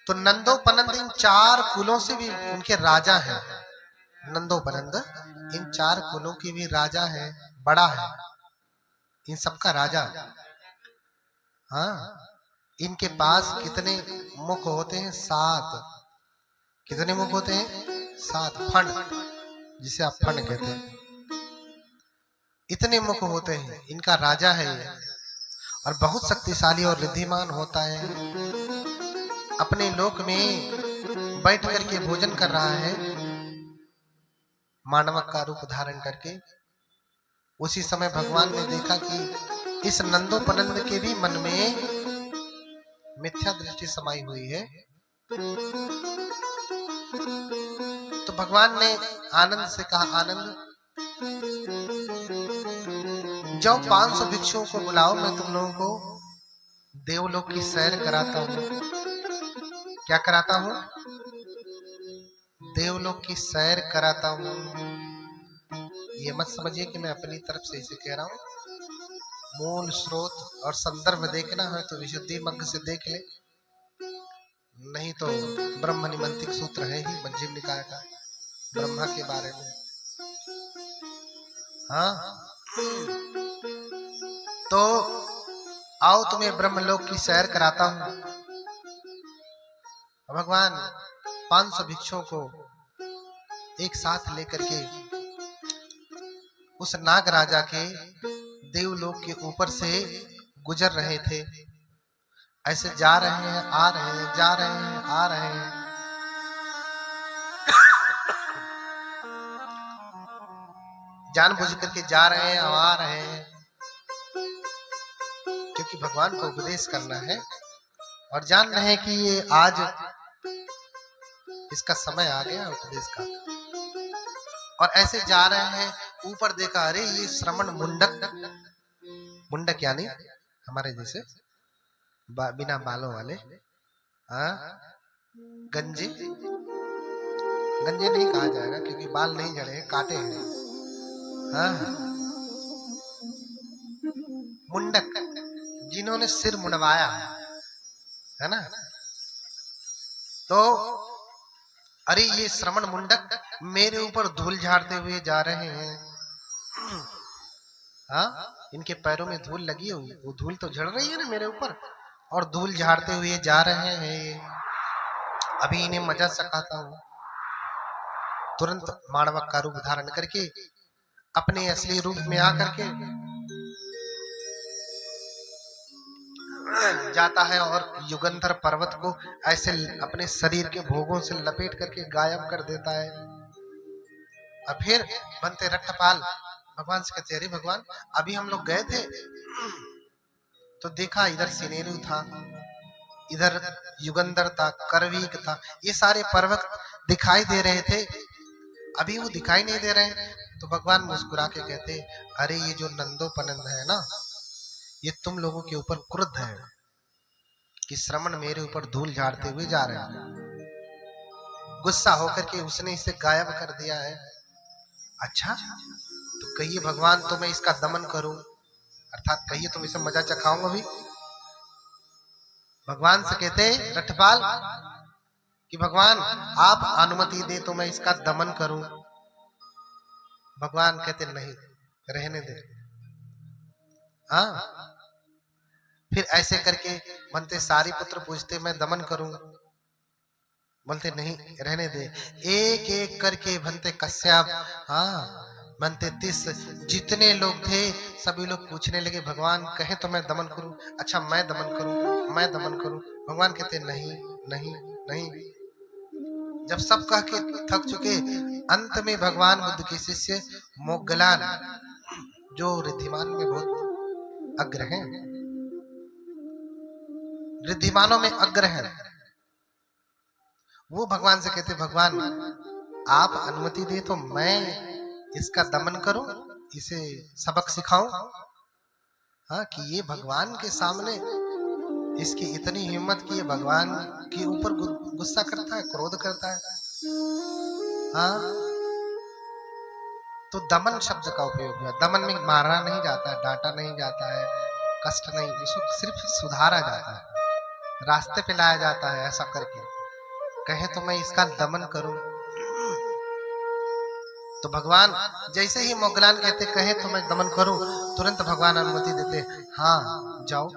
तो नंदोपनंद इन 4 कुलों से भी उनके राजा हैं। नंदोपनंद इन 4 कुलों के भी राजा है, बड़ा है, इन सबका राजा। हाँ, इनके पास कितने मुख होते हैं? 7। कितने मुख होते हैं? 7 फण, जिसे आप फण कहते हैं। इतने मुख होते हैं, इनका राजा है ये, और बहुत शक्तिशाली और रिद्धिमान होता है। अपने लोक में बैठ करके भोजन कर रहा है, मानवक का रूप धारण करके। उसी समय भगवान ने देखा कि इस नंदोपनंद के भी मन में मिथ्या दृष्टि समाई हुई है। तो भगवान ने आनंद से कहा, आनंद जाओ 500 भिक्षुओं को बुलाओ, मैं तुम लोगों को देवलोक की सैर कराता हूँ। क्या कराता हूँ? देवलोक की सैर कराता हूँ। ये मत समझिए कि मैं अपनी तरफ से इसे कह रहा हूँ। मूल स्रोत और संदर्भ देखना है तो विशुद्धि मग्ग से देख ले, नहीं तो ब्रह्म निमंत्रिक सूत्र है ही मध्यम निकाय का, ब्रह्मा के बारे में। हाँ, तो आओ तुम्हें ब्रह्मलोक की सैर कराता हूं। भगवान 500 भिक्षुओं को एक साथ लेकर के उस नाग राजा के देवलोक के ऊपर से गुजर रहे थे। ऐसे जा रहे हैं, आ रहे हैं, जा रहे हैं, आ रहे हैं। जानबूझ करके जा रहे हैं, आ रहे हैं, क्योंकि भगवान को उपदेश करना है और जान रहे हैं कि ये आज इसका समय आ गया उपदेश का। और ऐसे जा रहे हैं, ऊपर देखा, अरे ये श्रमण मुंडक, मुंडक यानी हमारे जैसे बिना बालों वाले, गंजे, गंजे नहीं कहा जाएगा क्योंकि बाल नहीं झड़े हैं, काटे हैं। मुंडक, जिन्होंने सिर मुंडवाया है ना, तो अरे ये श्रमण मुंडक मेरे ऊपर धूल झाड़ते हुए जा रहे हैं। हाँ, इनके पैरों में धूल लगी हुई, वो धूल तो झड़ रही है ना मेरे ऊपर, और धूल झाड़ते हुए जा रहे हैं। अभी इन्हें मजा सकाता हूँ। तुरंत मानवक का रूप धारण करके अपने असली रूप में आकर के जाता है और युगंधर पर्वत को ऐसे अपने शरीर के भोगों से लपेट करके गायब कर देता है। और फिर बनते रट्टपाल भगवान से कहते, अरे भगवान, अभी हम लोग गए थे तो देखा इधर सिनेरु था, इधर युगंधर था, करवीक था, ये सारे पर्वत दिखाई दे रहे थे, अभी वो दिखाई नहीं दे रहे। तो भगवान मुस्कुरा के कहते, अरे ये जो नंदोपनंद है ना, ये तुम लोगों के ऊपर क्रुद्ध है कि श्रमण मेरे ऊपर धूल झाड़ते हुए जा रहे हैं। गुस्सा होकर के उसने इसे गायब कर दिया है। अच्छा, तो कहिए भगवान, तो मैं इसका दमन करूं, अर्थात कहिए तुम इसे मजा चखाऊंगा भी। भगवान से कहते रठपाल कि भगवान आप अनुमति दे तो मैं इसका दमन करूं। भगवान कहते नहीं, रहने दे। हाँ, फिर ऐसे करके बनते सारी पुत्र पूछते, मैं दमन करूं, बोलते नहीं, रहने दे। एक एक करके बनते कश्यप, हाँ, बनते 30, जितने लोग थे सभी लोग पूछने लगे, भगवान कहे तो मैं दमन करूं। अच्छा, मैं दमन करूं, मैं दमन करूं। भगवान कहते नहीं नहीं नहीं। जब सब कह के थक चुके, अंत में भगवान बुद्ध के शिष्य मोग्गलान, जो रिद्धिमान में बहुत अग्र हैं, रिद्धिमानों में अग्र हैं, वो भगवान से कहते, भगवान आप अनुमति दे तो मैं इसका दमन करूं, इसे सबक सिखाऊं। हाँ, कि ये भगवान के सामने इसकी इतनी हिम्मत कि ये भगवान के ऊपर गुस्सा करता है, क्रोध करता है। हाँ, तो दमन शब्द का उपयोग हुआ। दमन में मारना नहीं जाता है, डांटा नहीं जाता है, कष्ट नहीं, इसको सिर्फ सुधारा जाता है, रास्ते पे लाया जाता है, ऐसा करके। कहे तो मैं इसका दमन करूं। तो भगवान जैसे ही मोगलान कहते कहे तो मैं दमन करूं, तुरंत भगवान अनुमति देते, हाँ जाओ।